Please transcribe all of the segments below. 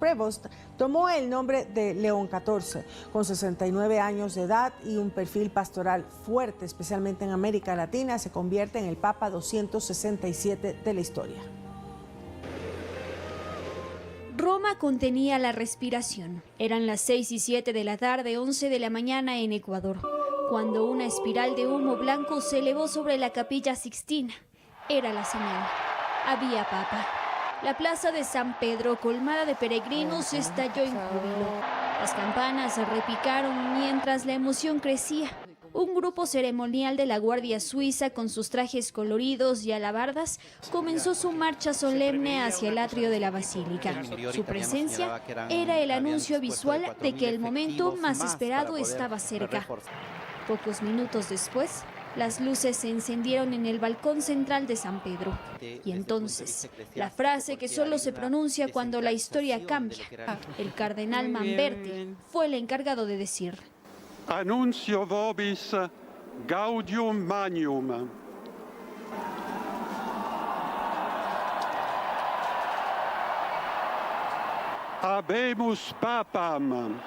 Prevost tomó el nombre de León XIV, con 69 años de edad y un perfil pastoral fuerte, especialmente en América Latina, se convierte en el Papa 267 de la historia. Roma contenía la respiración. Eran las 6:07 de la tarde, 11 de la mañana en Ecuador, cuando una espiral de humo blanco se elevó sobre la Capilla Sixtina. Era la señal. Había papa. La plaza de San Pedro, colmada de peregrinos, estalló en júbilo. Las campanas repicaron mientras la emoción crecía. Un grupo ceremonial de la Guardia Suiza, con sus trajes coloridos y alabardas, comenzó su marcha solemne hacia el atrio de la basílica. Su presencia era el anuncio visual de que el momento más esperado estaba cerca. Pocos minutos después, las luces se encendieron en el balcón central de San Pedro. Y entonces, la frase que solo se pronuncia cuando la historia cambia, el cardenal Manberti fue el encargado de decir: Annuncio vobis gaudium magnum. Habemus papam.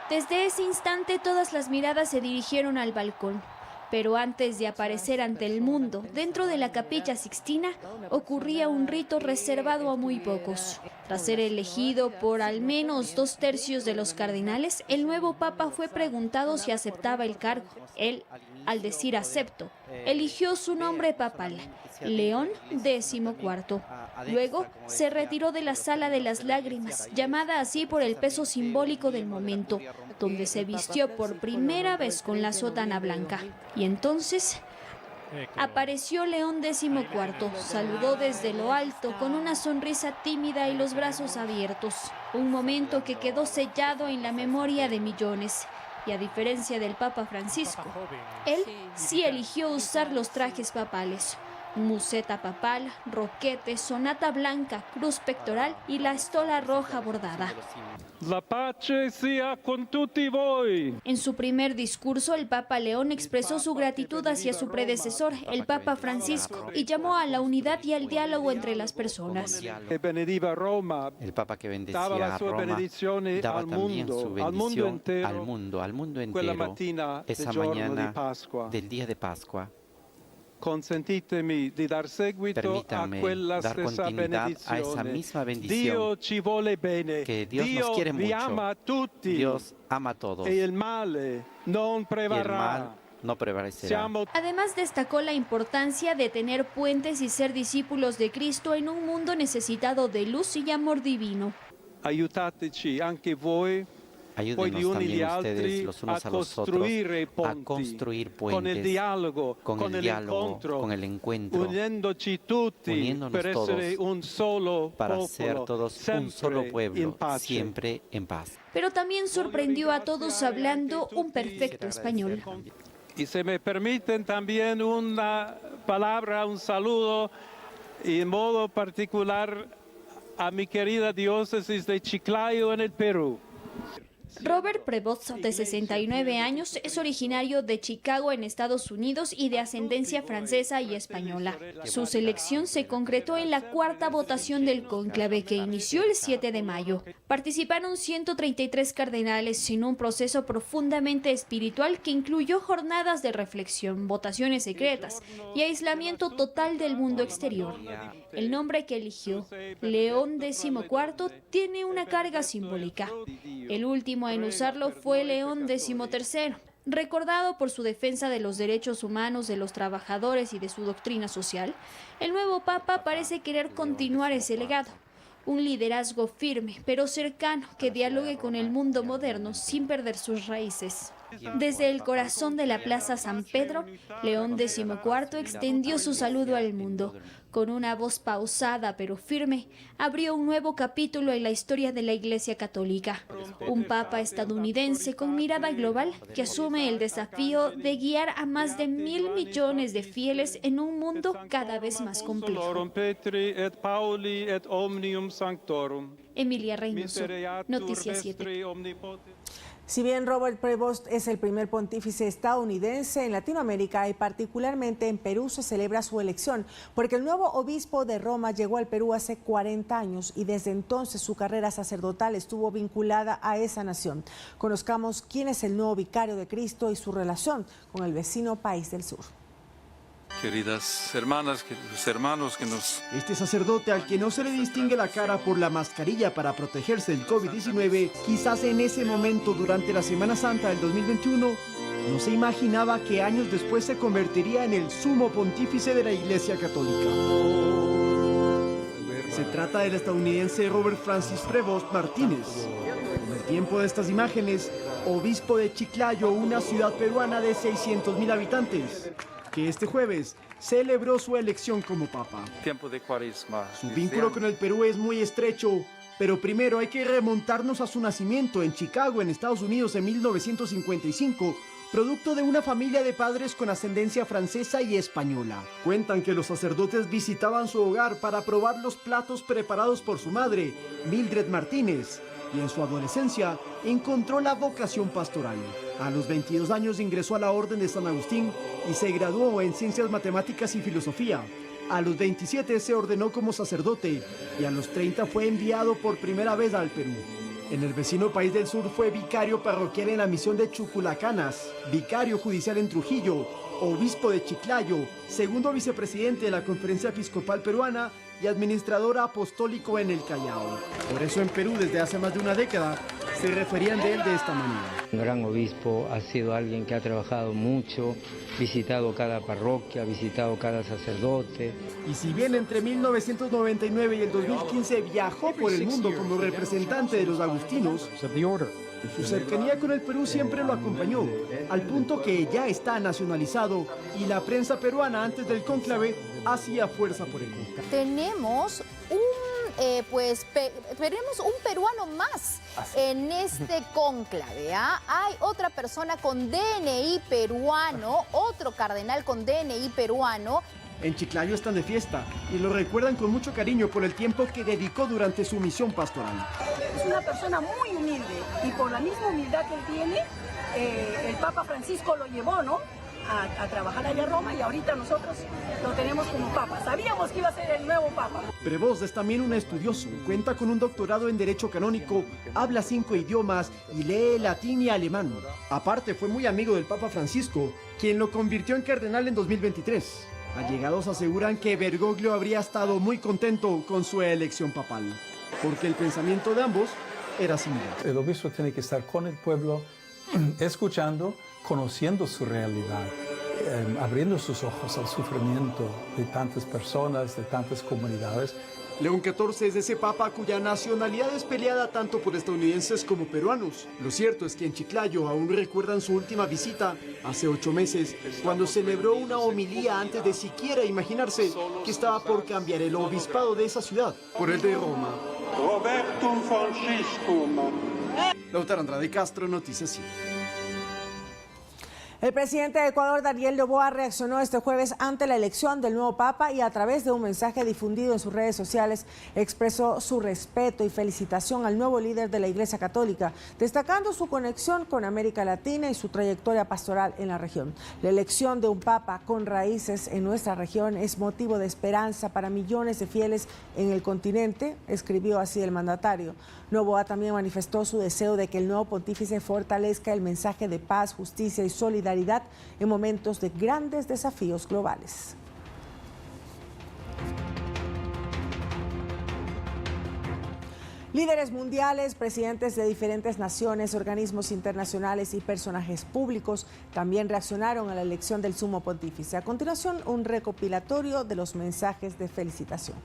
Desde ese instante todas las miradas se dirigieron al balcón. Pero antes de aparecer ante el mundo, dentro de la Capilla Sixtina, ocurría un rito reservado a muy pocos. Tras ser elegido por al menos 2/3 de los cardenales, el nuevo papa fue preguntado si aceptaba el cargo. Él, al decir acepto, eligió su nombre papal, León XIV. Luego se retiró de la Sala de las Lágrimas, llamada así por el peso simbólico del momento, donde se vistió por primera vez con la sotana blanca. Y entonces apareció León XIV, saludó desde lo alto con una sonrisa tímida y los brazos abiertos. Un momento que quedó sellado en la memoria de millones. Y a diferencia del Papa Francisco, él sí eligió usar los trajes papales. Museta papal, roquete, sonata blanca, cruz pectoral y la estola roja bordada. La pace sia con tutti voi. En su primer discurso, el Papa León expresó su gratitud hacia su predecesor, el Papa Francisco, y llamó a la unidad y al diálogo entre las personas. El Papa que bendecía a Roma daba también su bendición al mundo entero, esa mañana del día de Pascua. Consentitemi di dar seguito a quella stessa benedizione. A esa misma bendición. Dio ci vuole bene. Que Dios nos quiere mucho. Ama a tutti. Dios ama a todos. E il male non prevarrà. Y el mal no prevalecerá. Además, destacó la importancia de tener puentes y ser discípulos de Cristo en un mundo necesitado de luz y amor divino. Aiutateci anche voi. Ayúdenos también ustedes los unos a los otros a construir puentes con el diálogo, con el encuentro, uniéndonos todos para ser todos un solo pueblo, siempre en paz. Pero también sorprendió a todos hablando un perfecto español. Y se me permiten también una palabra, un saludo, y en modo particular a mi querida diócesis de Chiclayo en el Perú. Robert Prevost, de 69 años, es originario de Chicago, en Estados Unidos, y de ascendencia francesa y española. Su selección se concretó en la cuarta votación del cónclave, que inició el 7 de mayo. Participaron 133 cardenales en un proceso profundamente espiritual que incluyó jornadas de reflexión, votaciones secretas y aislamiento total del mundo exterior. El nombre que eligió, León XIV, tiene una carga simbólica. El último en usarlo fue León XIII, recordado por su defensa de los derechos humanos de los trabajadores y de su doctrina social. El nuevo Papa parece querer continuar ese legado. Un liderazgo firme, pero cercano, que dialogue con el mundo moderno sin perder sus raíces. Desde el corazón de la Plaza San Pedro, León XIV extendió su saludo al mundo. Con una voz pausada pero firme, abrió un nuevo capítulo en la historia de la Iglesia Católica. Un papa estadounidense con mirada global que asume el desafío de guiar a más de 1.000 millones de fieles en un mundo cada vez más complejo. Emilia Reynoso, Noticias 7. Si bien Robert Prevost es el primer pontífice estadounidense en Latinoamérica y particularmente en Perú se celebra su elección, porque el nuevo obispo de Roma llegó al Perú hace 40 años y desde entonces su carrera sacerdotal estuvo vinculada a esa nación. Conozcamos quién es el nuevo vicario de Cristo y su relación con el vecino país del sur. Queridas hermanas, queridos hermanos que nos... Este sacerdote al que no se le distingue la cara por la mascarilla para protegerse del COVID-19, quizás en ese momento durante la Semana Santa del 2021, no se imaginaba que años después se convertiría en el sumo pontífice de la Iglesia Católica. Se trata del estadounidense Robert Francis Prevost Martínez. En el tiempo de estas imágenes, obispo de Chiclayo, una ciudad peruana de 600.000 habitantes, que este jueves celebró su elección como papa. Tiempo de Cuaresma. Su vínculo con el Perú es muy estrecho, pero primero hay que remontarnos a su nacimiento en Chicago, en Estados Unidos, en 1955, producto de una familia de padres con ascendencia francesa y española. Cuentan que los sacerdotes visitaban su hogar para probar los platos preparados por su madre, Mildred Martínez, y en su adolescencia encontró la vocación pastoral. A los 22 años ingresó a la Orden de San Agustín y se graduó en Ciencias Matemáticas y Filosofía. A los 27 se ordenó como sacerdote y a los 30 fue enviado por primera vez al Perú. En el vecino país del sur fue vicario parroquial en la misión de Chuculacanas, vicario judicial en Trujillo, obispo de Chiclayo, segundo vicepresidente de la Conferencia Episcopal Peruana y administrador apostólico en el Callao. Por eso en Perú desde hace más de una década se referían de él de esta manera. Un gran obispo, ha sido alguien que ha trabajado mucho, visitado cada parroquia, visitado cada sacerdote. Y si bien entre 1999 y el 2015 viajó por el mundo como representante de los agustinos, su cercanía con el Perú siempre lo acompañó, al punto que ya está nacionalizado y la prensa peruana antes del cónclave hacía fuerza por él. Tenemos tenemos un peruano más en este cónclave. Hay otra persona con DNI peruano, otro cardenal con DNI peruano. En Chiclayo están de fiesta y lo recuerdan con mucho cariño por el tiempo que dedicó durante su misión pastoral. Es una persona muy humilde y por la misma humildad que él tiene, el Papa Francisco lo llevó, ¿no?, a trabajar allá a Roma y ahorita nosotros lo tenemos como papa. Sabíamos que iba a ser el nuevo papa. Prevost es también un estudioso, cuenta con un doctorado en Derecho Canónico, habla 5 idiomas y lee latín y alemán. Aparte fue muy amigo del Papa Francisco, quien lo convirtió en cardenal en 2023. Allegados aseguran que Bergoglio habría estado muy contento con su elección papal, porque el pensamiento de ambos era similar. El obispo tiene que estar con el pueblo, escuchando, conociendo su realidad, abriendo sus ojos al sufrimiento de tantas personas, de tantas comunidades. León XIV es ese papa cuya nacionalidad es peleada tanto por estadounidenses como peruanos. Lo cierto es que en Chiclayo aún recuerdan su última visita hace 8 meses, cuando celebró una homilía antes de siquiera imaginarse que estaba por cambiar el obispado de esa ciudad por el de Roma. Robertum Franciscum. Lautaro Andrade Castro, Noticias 7. El presidente de Ecuador, Daniel Noboa, reaccionó este jueves ante la elección del nuevo Papa y a través de un mensaje difundido en sus redes sociales expresó su respeto y felicitación al nuevo líder de la Iglesia Católica, destacando su conexión con América Latina y su trayectoria pastoral en la región. La elección de un Papa con raíces en nuestra región es motivo de esperanza para millones de fieles en el continente, escribió así el mandatario. Noboa también manifestó su deseo de que el nuevo pontífice fortalezca el mensaje de paz, justicia y solidaridad en momentos de grandes desafíos globales. Líderes mundiales, presidentes de diferentes naciones, organismos internacionales y personajes públicos también reaccionaron a la elección del sumo pontífice. A continuación, un recopilatorio de los mensajes de felicitación.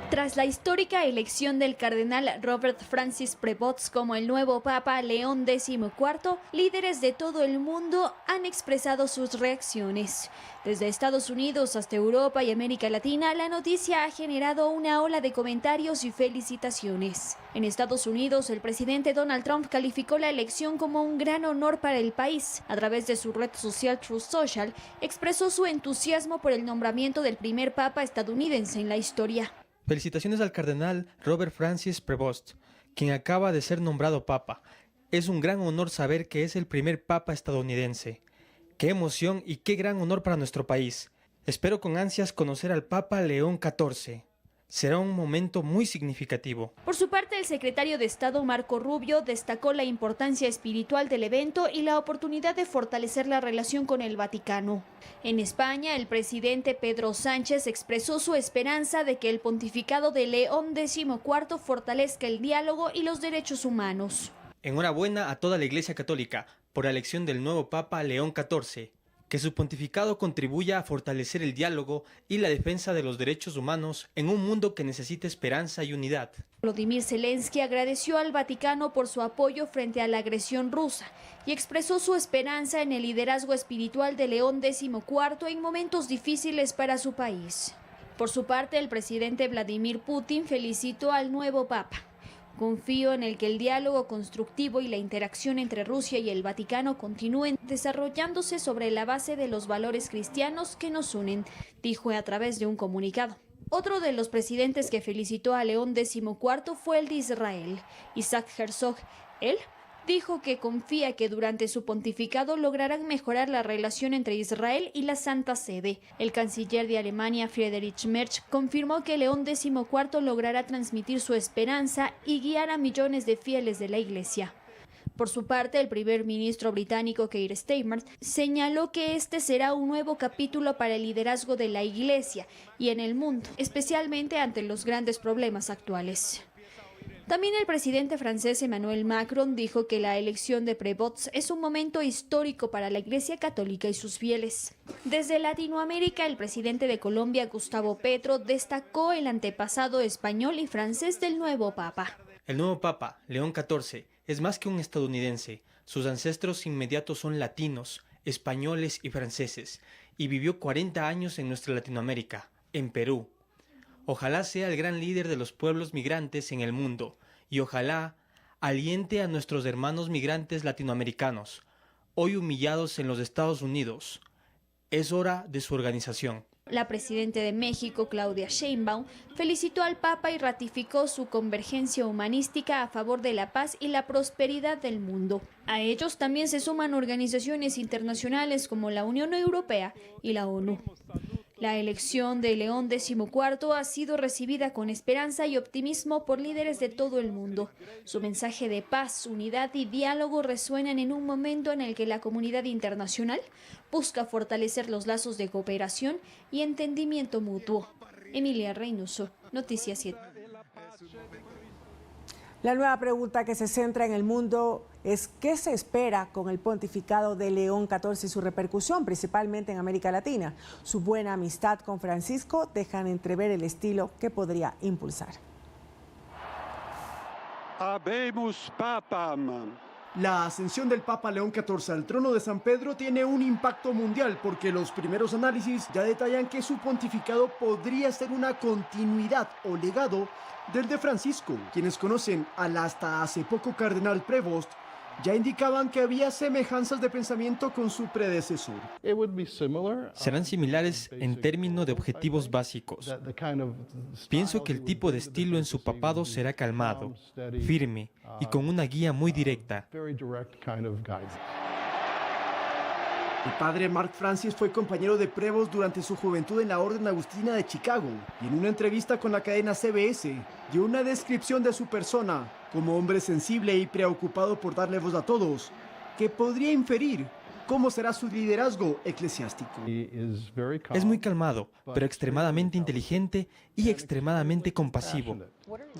Tras la histórica elección del cardenal Robert Francis Prevost como el nuevo Papa León XIV, líderes de todo el mundo han expresado sus reacciones. Desde Estados Unidos hasta Europa y América Latina, la noticia ha generado una ola de comentarios y felicitaciones. En Estados Unidos, el presidente Donald Trump calificó la elección como un gran honor para el país. A través de su red social Truth Social, expresó su entusiasmo por el nombramiento del primer Papa estadounidense en la historia. Felicitaciones al cardenal Robert Francis Prevost, quien acaba de ser nombrado papa. Es un gran honor saber que es el primer papa estadounidense. Qué emoción y qué gran honor para nuestro país. Espero con ansias conocer al Papa León XIV. Será un momento muy significativo. Por su parte, el secretario de Estado Marco Rubio destacó la importancia espiritual del evento y la oportunidad de fortalecer la relación con el Vaticano. En España, el presidente Pedro Sánchez expresó su esperanza de que el pontificado de León XIV fortalezca el diálogo y los derechos humanos. Enhorabuena a toda la Iglesia Católica por la elección del nuevo Papa León XIV. Que su pontificado contribuya a fortalecer el diálogo y la defensa de los derechos humanos en un mundo que necesita esperanza y unidad. Volodymyr Zelensky agradeció al Vaticano por su apoyo frente a la agresión rusa y expresó su esperanza en el liderazgo espiritual de León XIV en momentos difíciles para su país. Por su parte, el presidente Vladimir Putin felicitó al nuevo Papa. Confío en el que el diálogo constructivo y la interacción entre Rusia y el Vaticano continúen desarrollándose sobre la base de los valores cristianos que nos unen, dijo a través de un comunicado. Otro de los presidentes que felicitó a León XIV fue el de Israel, Isaac Herzog. Él dijo que confía que durante su pontificado lograrán mejorar la relación entre Israel y la Santa Sede. El canciller de Alemania, Friedrich Merz, confirmó que León XIV logrará transmitir su esperanza y guiar a millones de fieles de la Iglesia. Por su parte, el primer ministro británico Keir Starmer señaló que este será un nuevo capítulo para el liderazgo de la Iglesia y en el mundo, especialmente ante los grandes problemas actuales. También el presidente francés Emmanuel Macron dijo que la elección de Prévost es un momento histórico para la Iglesia Católica y sus fieles. Desde Latinoamérica, el presidente de Colombia, Gustavo Petro, destacó el antepasado español y francés del nuevo Papa. El nuevo Papa, León XIV, es más que un estadounidense. Sus ancestros inmediatos son latinos, españoles y franceses, y vivió 40 años en nuestra Latinoamérica, en Perú. Ojalá sea el gran líder de los pueblos migrantes en el mundo y ojalá aliente a nuestros hermanos migrantes latinoamericanos, hoy humillados en los Estados Unidos. Es hora de su organización. La presidenta de México, Claudia Sheinbaum, felicitó al Papa y ratificó su convergencia humanística a favor de la paz y la prosperidad del mundo. A ellos también se suman organizaciones internacionales como la Unión Europea y la ONU. La elección de León XIV ha sido recibida con esperanza y optimismo por líderes de todo el mundo. Su mensaje de paz, unidad y diálogo resuenan en un momento en el que la comunidad internacional busca fortalecer los lazos de cooperación y entendimiento mutuo. Emilia Reynoso, Noticias 7. La nueva pregunta que se centra en el mundo es ¿qué se espera con el pontificado de León XIV y su repercusión, principalmente en América Latina? Su buena amistad con Francisco dejan entrever el estilo que podría impulsar. Habemus Papam. La ascensión del Papa León XIV al trono de San Pedro tiene un impacto mundial porque los primeros análisis ya detallan que su pontificado podría ser una continuidad o legado del de Francisco. Quienes conocen al hasta hace poco cardenal Prévost ya indicaban que había semejanzas de pensamiento con su predecesor. Serán similares en términos de objetivos básicos. Pienso que el tipo de estilo en su papado será calmado, firme y con una guía muy directa. El padre Mark Francis fue compañero de Prévost durante su juventud en la Orden Agustina de Chicago y en una entrevista con la cadena CBS dio una descripción de su persona como hombre sensible y preocupado por darle voz a todos, que podría inferir cómo será su liderazgo eclesiástico. Es muy calmado, pero extremadamente inteligente y extremadamente compasivo.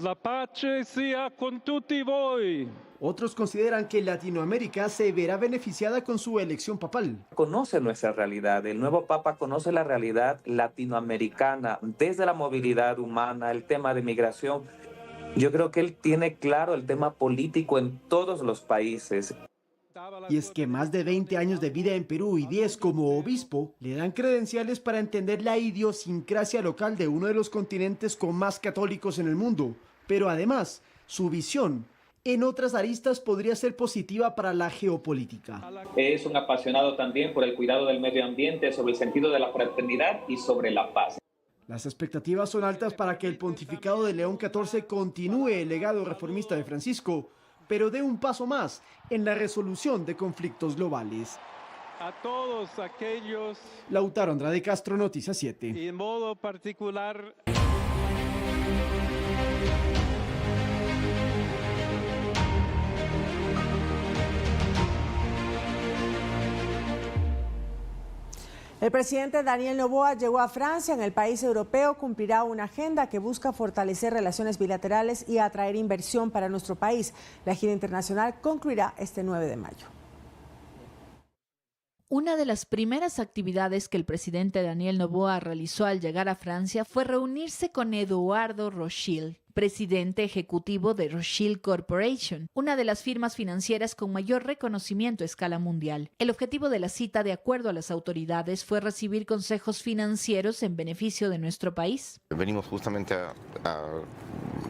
La pace sea con tutti voi. Otros consideran que Latinoamérica se verá beneficiada con su elección papal. Conoce nuestra realidad. El nuevo Papa conoce la realidad latinoamericana, desde la movilidad humana, el tema de migración. Yo creo que él tiene claro el tema político en todos los países. Y es que más de 20 años de vida en Perú y 10 como obispo le dan credenciales para entender la idiosincrasia local de uno de los continentes con más católicos en el mundo. Pero además, su visión en otras aristas podría ser positiva para la geopolítica. Es un apasionado también por el cuidado del medio ambiente, sobre el sentido de la fraternidad y sobre la paz. Las expectativas son altas para que el pontificado de León XIV continúe el legado reformista de Francisco, pero dé un paso más en la resolución de conflictos globales. A todos aquellos, Lautaro Andrade Castro, Noticias 7. Y en modo particular, el presidente Daniel Noboa llegó a Francia. En el país europeo cumplirá una agenda que busca fortalecer relaciones bilaterales y atraer inversión para nuestro país. La gira internacional concluirá este 9 de mayo. Una de las primeras actividades que el presidente Daniel Noboa realizó al llegar a Francia fue reunirse con Eduardo Rothschild, presidente ejecutivo de Rothschild Corporation, una de las firmas financieras con mayor reconocimiento a escala mundial. El objetivo de la cita, de acuerdo a las autoridades, fue recibir consejos financieros en beneficio de nuestro país. Venimos justamente a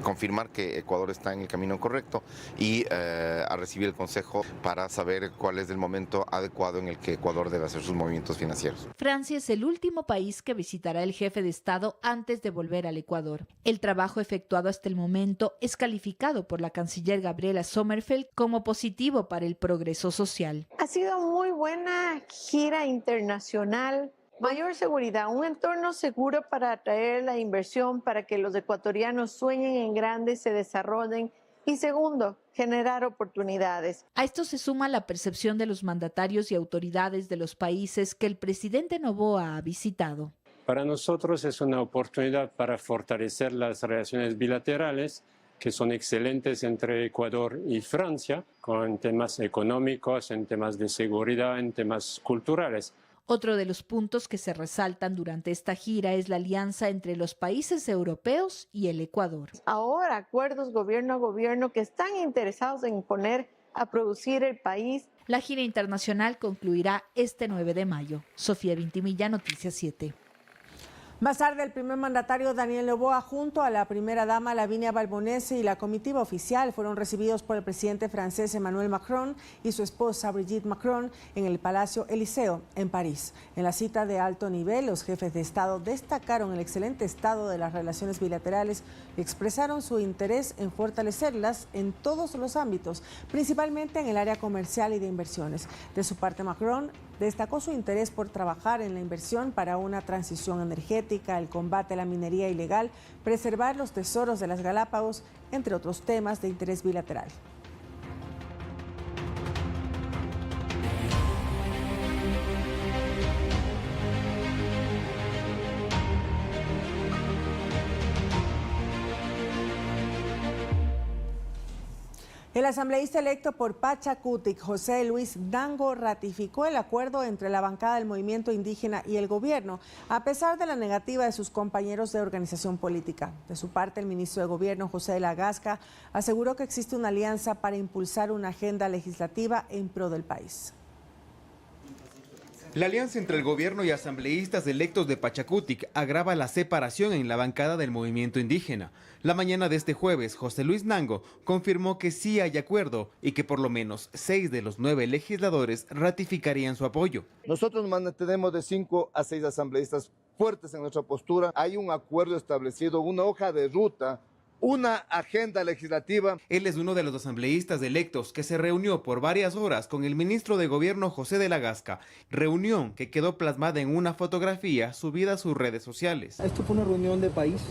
confirmar que Ecuador está en el camino correcto y a recibir el consejo para saber cuál es el momento adecuado en el que Ecuador debe hacer sus movimientos financieros. Francia es el último país que visitará el jefe de Estado antes de volver al Ecuador. El trabajo efectuado hasta el momento es calificado por la canciller Gabriela Sommerfeld como positivo para el progreso social. Ha sido muy buena gira internacional. Mayor seguridad, un entorno seguro para atraer la inversión, para que los ecuatorianos sueñen en grande, se desarrollen. Y segundo, generar oportunidades. A esto se suma la percepción de los mandatarios y autoridades de los países que el presidente Noboa ha visitado. Para nosotros es una oportunidad para fortalecer las relaciones bilaterales, que son excelentes entre Ecuador y Francia, con temas económicos, en temas de seguridad, en temas culturales. Otro de los puntos que se resaltan durante esta gira es la alianza entre los países europeos y el Ecuador. Ahora acuerdos gobierno a gobierno que están interesados en poner a producir el país. La gira internacional concluirá este 9 de mayo. Sofía Vintimilla, Noticias 7. Más tarde, el primer mandatario Daniel Noboa junto a la primera dama Lavinia Balbonese y la comitiva oficial fueron recibidos por el presidente francés Emmanuel Macron y su esposa Brigitte Macron en el Palacio Eliseo en París. En la cita de alto nivel, los jefes de Estado destacaron el excelente estado de las relaciones bilaterales y expresaron su interés en fortalecerlas en todos los ámbitos, principalmente en el área comercial y de inversiones. De su parte, Macron destacó su interés por trabajar en la inversión para una transición energética, el combate a la minería ilegal, preservar los tesoros de las Galápagos, entre otros temas de interés bilateral. El asambleísta electo por Pachakutik, José Luis Nango, ratificó el acuerdo entre la bancada del movimiento indígena y el gobierno, a pesar de la negativa de sus compañeros de organización política. De su parte, el ministro de Gobierno, José de la Gasca, aseguró que existe una alianza para impulsar una agenda legislativa en pro del país. La alianza entre el gobierno y asambleístas electos de Pachakutik agrava la separación en la bancada del movimiento indígena. La mañana de este jueves, José Luis Nango confirmó que sí hay acuerdo y que por lo menos 6 de los 9 legisladores ratificarían su apoyo. Nosotros mantenemos de 5 a 6 asambleístas fuertes en nuestra postura. Hay un acuerdo establecido, una hoja de ruta, una agenda legislativa. Él es uno de los asambleístas electos que se reunió por varias horas con el ministro de Gobierno José de la Gasca, reunión que quedó plasmada en una fotografía subida a sus redes sociales. Esto fue una reunión de país,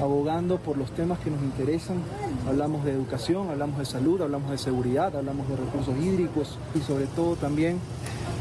abogando por los temas que nos interesan. Hablamos de educación, hablamos de salud, hablamos de seguridad, hablamos de recursos hídricos y sobre todo también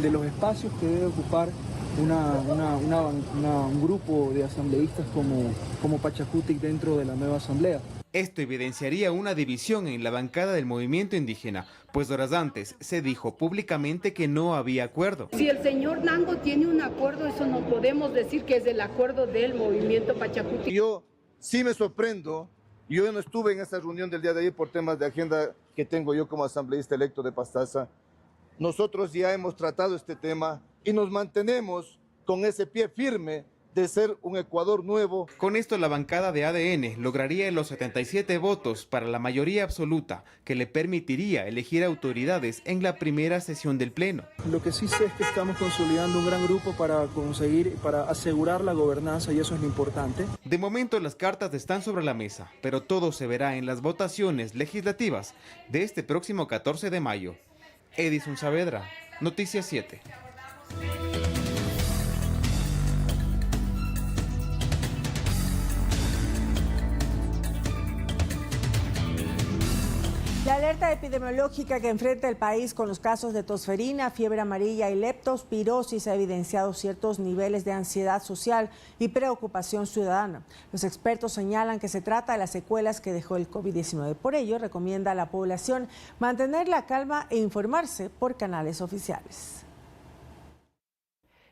de los espacios que debe ocupar un grupo de asambleístas como Pachakutik dentro de la nueva asamblea. Esto evidenciaría una división en la bancada del movimiento indígena, pues horas antes se dijo públicamente que no había acuerdo. Si el señor Nango tiene un acuerdo, eso no podemos decir que es el acuerdo del movimiento Pachakutik. Yo sí me sorprendo, yo no estuve en esa reunión del día de ayer por temas de agenda que tengo yo como asambleísta electo de Pastaza. Nosotros ya hemos tratado este tema y nos mantenemos con ese pie firme de ser un Ecuador nuevo. Con esto la bancada de ADN lograría los 77 votos para la mayoría absoluta que le permitiría elegir autoridades en la primera sesión del Pleno. Lo que sí sé es que estamos consolidando un gran grupo para asegurar la gobernanza y eso es lo importante. De momento las cartas están sobre la mesa, pero todo se verá en las votaciones legislativas de este próximo 14 de mayo. Edison Saavedra, Noticias 7. La alerta epidemiológica que enfrenta el país con los casos de tosferina, fiebre amarilla y leptospirosis ha evidenciado ciertos niveles de ansiedad social y preocupación ciudadana. Los expertos señalan que se trata de las secuelas que dejó el COVID-19. Por ello, recomienda a la población mantener la calma e informarse por canales oficiales.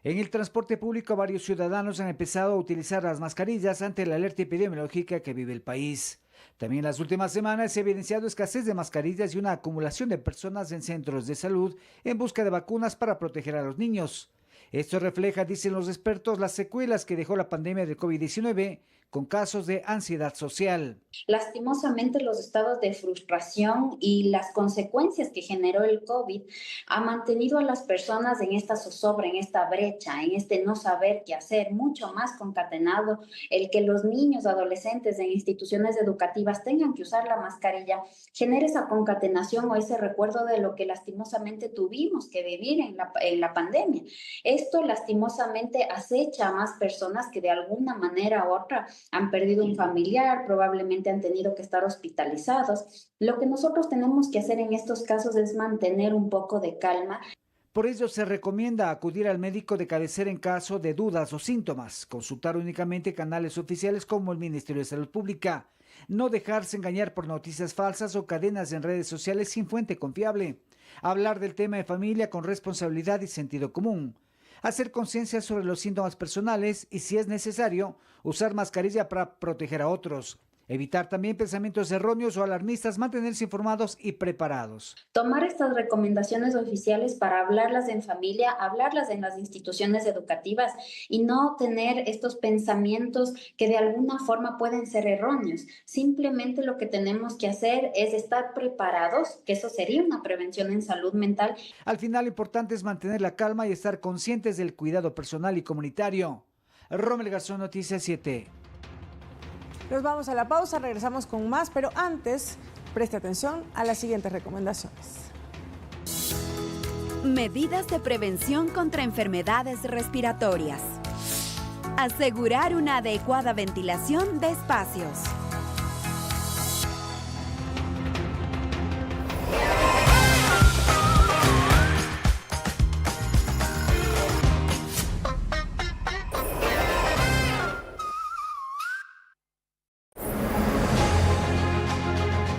En el transporte público, varios ciudadanos han empezado a utilizar las mascarillas ante la alerta epidemiológica que vive el país. También en las últimas semanas se ha evidenciado escasez de mascarillas y una acumulación de personas en centros de salud en busca de vacunas para proteger a los niños. Esto refleja, dicen los expertos, las secuelas que dejó la pandemia del COVID-19 con casos de ansiedad social. Lastimosamente, los estados de frustración y las consecuencias que generó el COVID ha mantenido a las personas en esta zozobra, en esta brecha, en este no saber qué hacer, mucho más concatenado el que los niños, adolescentes en instituciones educativas tengan que usar la mascarilla, genera esa concatenación o ese recuerdo de lo que lastimosamente tuvimos que vivir en la pandemia. Esto lastimosamente acecha a más personas que de alguna manera u otra han perdido un familiar, probablemente han tenido que estar hospitalizados. Lo que nosotros tenemos que hacer en estos casos es mantener un poco de calma. Por ello se recomienda acudir al médico de cabecera en caso de dudas o síntomas, consultar únicamente canales oficiales como el Ministerio de Salud Pública, no dejarse engañar por noticias falsas o cadenas en redes sociales sin fuente confiable, hablar del tema de familia con responsabilidad y sentido común, hacer conciencia sobre los síntomas personales y, si es necesario, usar mascarilla para proteger a otros. Evitar también pensamientos erróneos o alarmistas, mantenerse informados y preparados. Tomar estas recomendaciones oficiales para hablarlas en familia, hablarlas en las instituciones educativas y no tener estos pensamientos que de alguna forma pueden ser erróneos. Simplemente lo que tenemos que hacer es estar preparados, que eso sería una prevención en salud mental. Al final, lo importante es mantener la calma y estar conscientes del cuidado personal y comunitario. Rommel Garzón, Noticias 7. Nos vamos a la pausa, regresamos con más, pero antes, preste atención a las siguientes recomendaciones. Medidas de prevención contra enfermedades respiratorias. Asegurar una adecuada ventilación de espacios.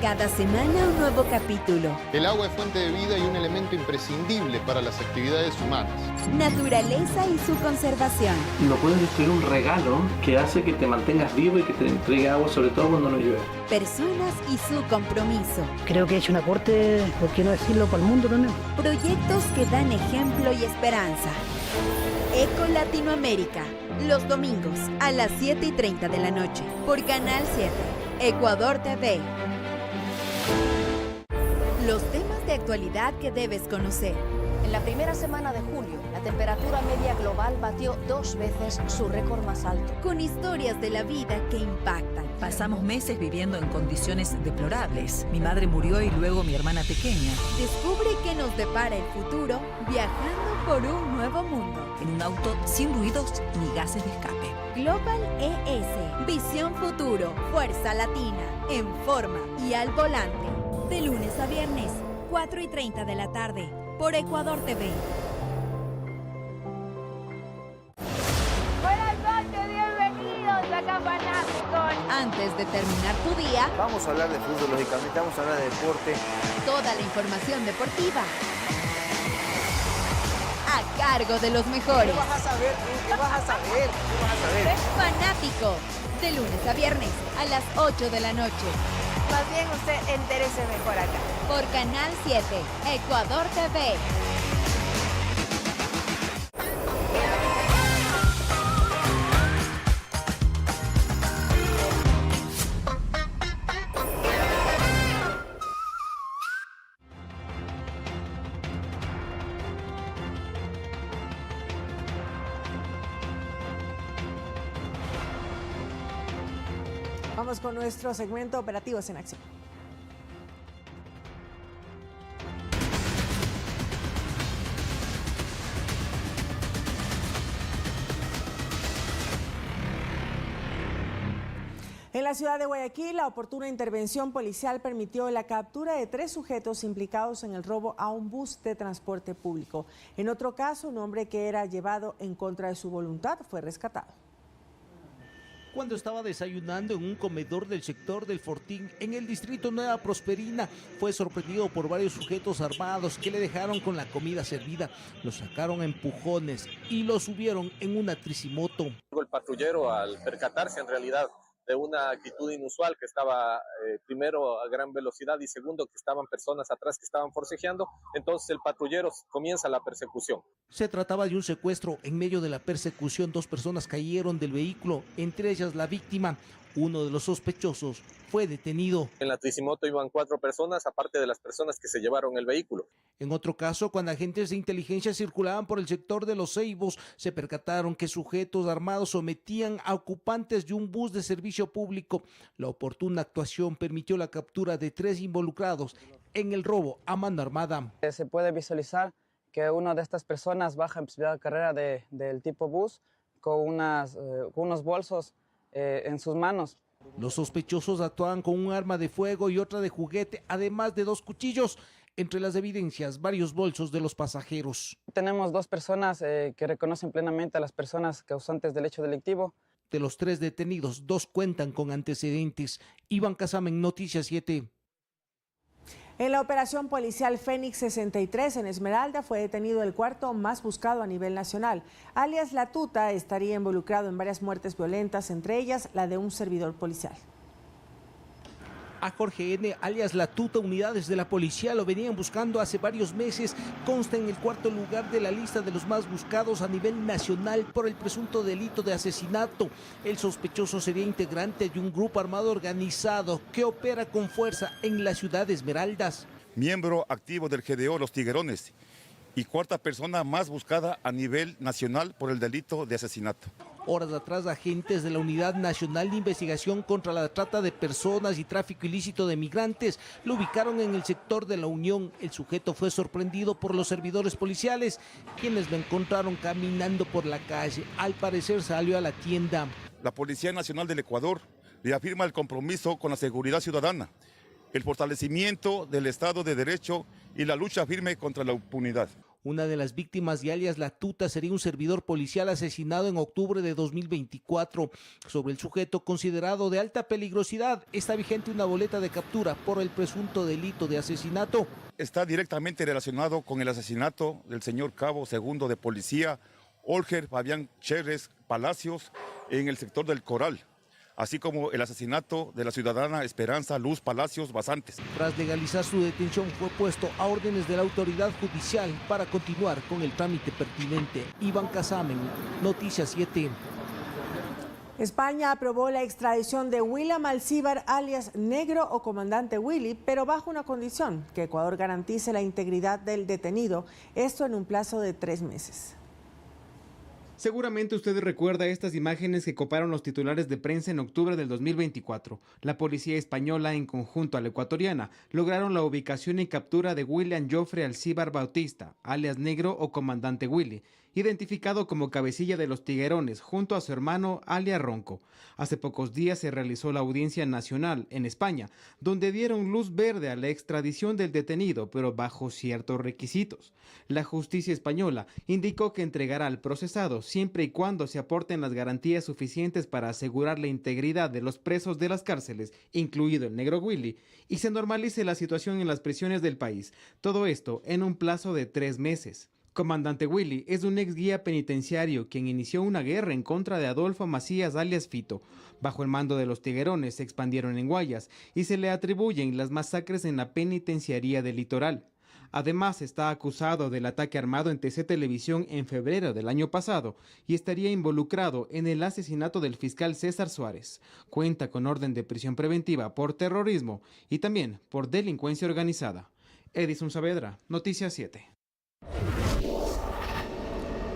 Cada semana un nuevo capítulo. El agua es fuente de vida y un elemento imprescindible para las actividades humanas. Naturaleza y su conservación. No puedes destruir un regalo que hace que te mantengas vivo y que te entregue agua, sobre todo cuando no llueve. Personas y su compromiso. Creo que he hecho un aporte, ¿por qué no decirlo, para el mundo también? Proyectos que dan ejemplo y esperanza. Eco Latinoamérica, los domingos a las 7:30 de la noche, por Canal 7, Ecuador TV. Los temas de actualidad que debes conocer. En la primera semana de julio, la temperatura media global batió 2 veces su récord más alto. Con historias de la vida que impactan. Pasamos meses viviendo en condiciones deplorables. Mi madre murió y luego mi hermana pequeña. Descubre qué nos depara el futuro viajando por un nuevo mundo. En un auto sin ruidos ni gases de escape. Global ES. Visión Futuro. Fuerza Latina. En forma y al volante. De lunes a viernes, 4:30 de la tarde, por Ecuador TV. Buenas noches, bienvenidos a Campanáticos. Antes de terminar tu día, vamos a hablar de fútbol, lógicamente, vamos a hablar de deporte. Toda la información deportiva a cargo de los mejores. ¿Qué vas a saber? ¿Qué vas a saber? ¿Qué vas a saber? Fanático, de lunes a viernes a las 8 de la noche. Más bien usted entérese mejor acá. Por Canal 7, Ecuador TV. Vamos con nuestro segmento Operativos en Acción. En la ciudad de Guayaquil, la oportuna intervención policial permitió la captura de 3 sujetos implicados en el robo a un bus de transporte público. En otro caso, un hombre que era llevado en contra de su voluntad fue rescatado. Cuando estaba desayunando en un comedor del sector del Fortín, en el distrito Nueva Prosperina, fue sorprendido por varios sujetos armados que le dejaron con la comida servida. Lo sacaron a empujones y lo subieron en una tricimoto. El patrullero, al percatarse en realidad de una actitud inusual, que estaba primero a gran velocidad y segundo que estaban personas atrás que estaban forcejeando, entonces el patrullero comienza la persecución. Se trataba de un secuestro. En medio de la persecución, 2 personas cayeron del vehículo, entre ellas la víctima. Uno de los sospechosos fue detenido. En la tricimoto iban 4 personas, aparte de las personas que se llevaron el vehículo. En otro caso, cuando agentes de inteligencia circulaban por el sector de Los Ceibos, se percataron que sujetos armados sometían a ocupantes de un bus de servicio público. La oportuna actuación permitió la captura de 3 involucrados en el robo a mano armada. Se puede visualizar que una de estas personas baja en posibilidad de carrera del tipo bus con unos bolsos en sus manos. Los sospechosos actuaban con un arma de fuego y otra de juguete, además de 2 cuchillos. Entre las evidencias, varios bolsos de los pasajeros. Tenemos 2 personas que reconocen plenamente a las personas causantes del hecho delictivo. De los 3 detenidos, 2 cuentan con antecedentes. Iván Casamen, Noticias 7. En la operación policial Fénix 63 en Esmeralda fue detenido el 4º más buscado a nivel nacional. Alias La Tuta estaría involucrado en varias muertes violentas, entre ellas la de un servidor policial. A Jorge N., alias La Tuta, unidades de la policía lo venían buscando hace varios meses. Consta en el 4º lugar de la lista de los más buscados a nivel nacional por el presunto delito de asesinato. El sospechoso sería integrante de un grupo armado organizado que opera con fuerza en la ciudad de Esmeraldas. Miembro activo del GDO Los Tiguerones y 4ª persona más buscada a nivel nacional por el delito de asesinato. Horas atrás, agentes de la Unidad Nacional de Investigación contra la Trata de Personas y Tráfico Ilícito de Migrantes lo ubicaron en el sector de La Unión. El sujeto fue sorprendido por los servidores policiales, quienes lo encontraron caminando por la calle. Al parecer salió a la tienda. La Policía Nacional del Ecuador reafirma el compromiso con la seguridad ciudadana, el fortalecimiento del Estado de Derecho y la lucha firme contra la impunidad. Una de las víctimas de alias La Tuta sería un servidor policial asesinado en octubre de 2024. Sobre el sujeto considerado de alta peligrosidad, está vigente una boleta de captura por el presunto delito de asesinato. Está directamente relacionado con el asesinato del señor Cabo Segundo de Policía, Olger Fabián Cherres Palacios, en el sector del Coral, así como el asesinato de la ciudadana Esperanza Luz Palacios Basantes. Tras legalizar su detención, fue puesto a órdenes de la autoridad judicial para continuar con el trámite pertinente. Iván Casamen, Noticias 7. España aprobó la extradición de William Alcíbar, alias Negro o Comandante Willy, pero bajo una condición: que Ecuador garantice la integridad del detenido, esto en un plazo de 3 meses. Seguramente usted recuerda estas imágenes que coparon los titulares de prensa en octubre del 2024. La policía española, en conjunto a la ecuatoriana, lograron la ubicación y captura de William Joffre Alcíbar Bautista, alias Negro o Comandante Willy, identificado como cabecilla de los Tiguerones, junto a su hermano alias Ronco. Hace pocos días se realizó la audiencia nacional en España, donde dieron luz verde a la extradición del detenido, pero bajo ciertos requisitos. La justicia española indicó que entregará al procesado siempre y cuando se aporten las garantías suficientes para asegurar la integridad de los presos de las cárceles, incluido el Negro Willy, y se normalice la situación en las prisiones del país. Todo esto en un plazo de 3 meses. Comandante Willy es un ex guía penitenciario quien inició una guerra en contra de Adolfo Macías alias Fito. Bajo el mando de los Tiguerones se expandieron en Guayas y se le atribuyen las masacres en la penitenciaría del Litoral. Además, está acusado del ataque armado en TC Televisión en febrero del año pasado y estaría involucrado en el asesinato del fiscal César Suárez. Cuenta con orden de prisión preventiva por terrorismo y también por delincuencia organizada. Edison Saavedra, Noticias 7.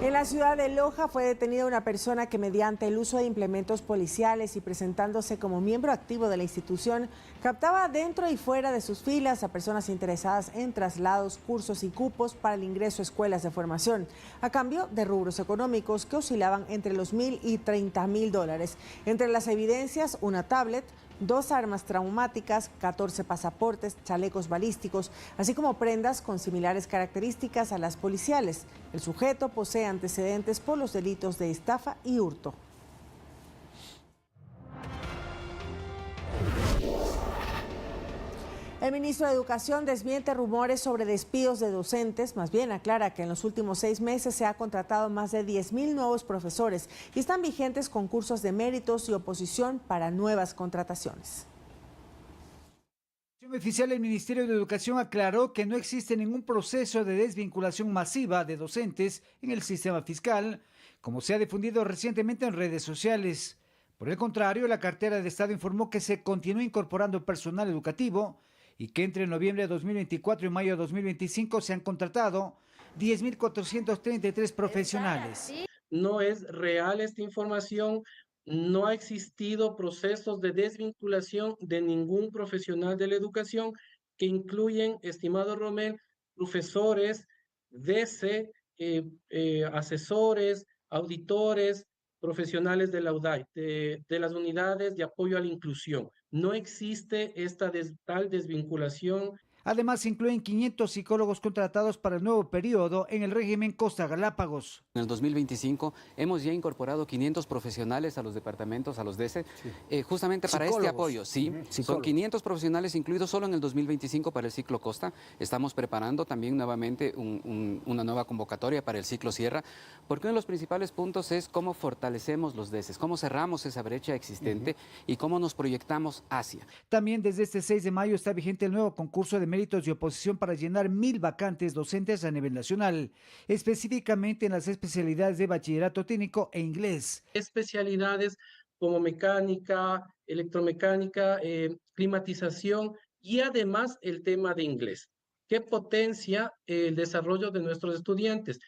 En la ciudad de Loja fue detenida una persona que mediante el uso de implementos policiales y presentándose como miembro activo de la institución, captaba dentro y fuera de sus filas a personas interesadas en traslados, cursos y cupos para el ingreso a escuelas de formación, a cambio de rubros económicos que oscilaban entre los $1,000 y $30,000. Entre las evidencias, una tablet, 2 armas traumáticas, 14 pasaportes, chalecos balísticos, así como prendas con similares características a las policiales. El sujeto posee antecedentes por los delitos de estafa y hurto. El ministro de Educación desmiente rumores sobre despidos de docentes, más bien aclara que en los últimos 6 meses se ha contratado más de 10,000 nuevos profesores y están vigentes concursos de méritos y oposición para nuevas contrataciones. En oficial, el Ministerio de Educación aclaró que no existe ningún proceso de desvinculación masiva de docentes en el sistema fiscal, como se ha difundido recientemente en redes sociales. Por el contrario, la cartera de Estado informó que se continúa incorporando personal educativo y que entre noviembre de 2024 y mayo de 2025 se han contratado 10.433 profesionales. No es real esta información, no ha existido procesos de desvinculación de ningún profesional de la educación que incluyen, estimado Romel, profesores, DC, asesores, auditores, profesionales de la UDAI, de las unidades de apoyo a la inclusión. No existe esta tal desvinculación. Además, incluyen 500 psicólogos contratados para el nuevo periodo en el régimen Costa Galápagos. En el 2025 hemos ya incorporado 500 profesionales a los departamentos, a los DC, justamente para este apoyo. Sí, son 500 profesionales incluidos solo en el 2025 para el ciclo Costa. Estamos preparando también nuevamente una nueva convocatoria para el ciclo Sierra, porque uno de los principales puntos es cómo fortalecemos los DCs, cómo cerramos esa brecha existente y cómo nos proyectamos hacia. También desde este 6 de mayo está vigente el nuevo concurso de méritos y oposición para llenar 1,000 vacantes docentes a nivel nacional, específicamente en las especialidades de bachillerato técnico e inglés. Especialidades como mecánica, electromecánica, climatización y además el tema de inglés, que potencia el desarrollo de nuestros estudiantes,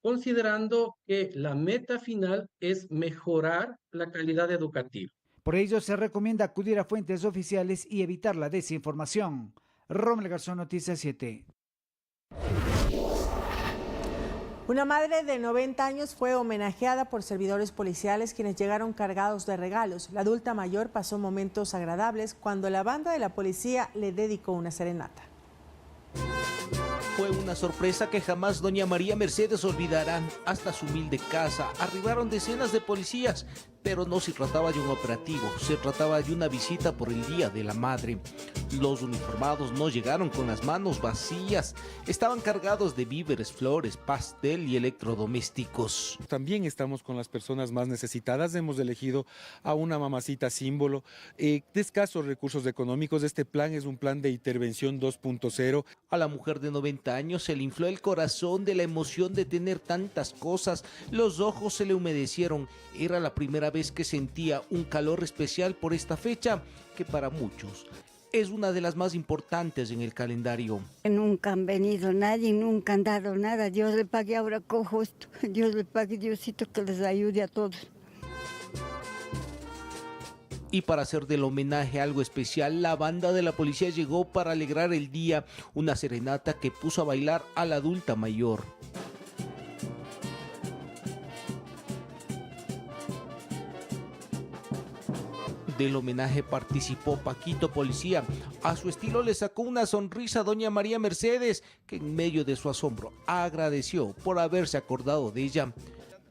considerando que la meta final es mejorar la calidad educativa. Por ello se recomienda acudir a fuentes oficiales y evitar la desinformación. Romel Garzón, Noticias 7. Una madre de 90 años fue homenajeada por servidores policiales quienes llegaron cargados de regalos. La adulta mayor pasó momentos agradables cuando la banda de la policía le dedicó una serenata. Fue una sorpresa que jamás doña María Mercedes olvidará. Hasta su humilde casa arribaron decenas de policías, pero no se trataba de un operativo, se trataba de una visita por el Día de la Madre. Los uniformados no llegaron con las manos vacías, estaban cargados de víveres, flores, pastel y electrodomésticos. También estamos con las personas más necesitadas, hemos elegido a una mamacita símbolo de escasos recursos económicos. Este plan es un plan de intervención 2.0. A la mujer de 90 años se le infló el corazón de la emoción de tener tantas cosas, los ojos se le humedecieron, era la primera vez que sentía un calor especial por esta fecha, que para muchos es una de las más importantes en el calendario. Nunca han venido nadie, nunca han dado nada. Dios le pague, ahora cojo esto. Dios le pague, Diosito, que les ayude a todos. Y para hacer del homenaje algo especial, la banda de la policía llegó para alegrar el día, una serenata que puso a bailar a la adulta mayor. Del homenaje participó Paquito Policía. A su estilo le sacó una sonrisa a doña María Mercedes, que en medio de su asombro agradeció por haberse acordado de ella.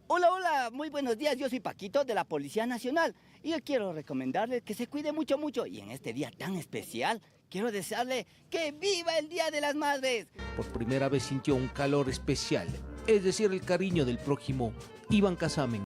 Hola, hola, muy buenos días, yo soy Paquito de la Policía Nacional y yo quiero recomendarle que se cuide mucho y en este día tan especial quiero desearle que viva el Día de las Madres. Por primera vez sintió un calor especial, es decir, el cariño del prójimo. Iván Casamen.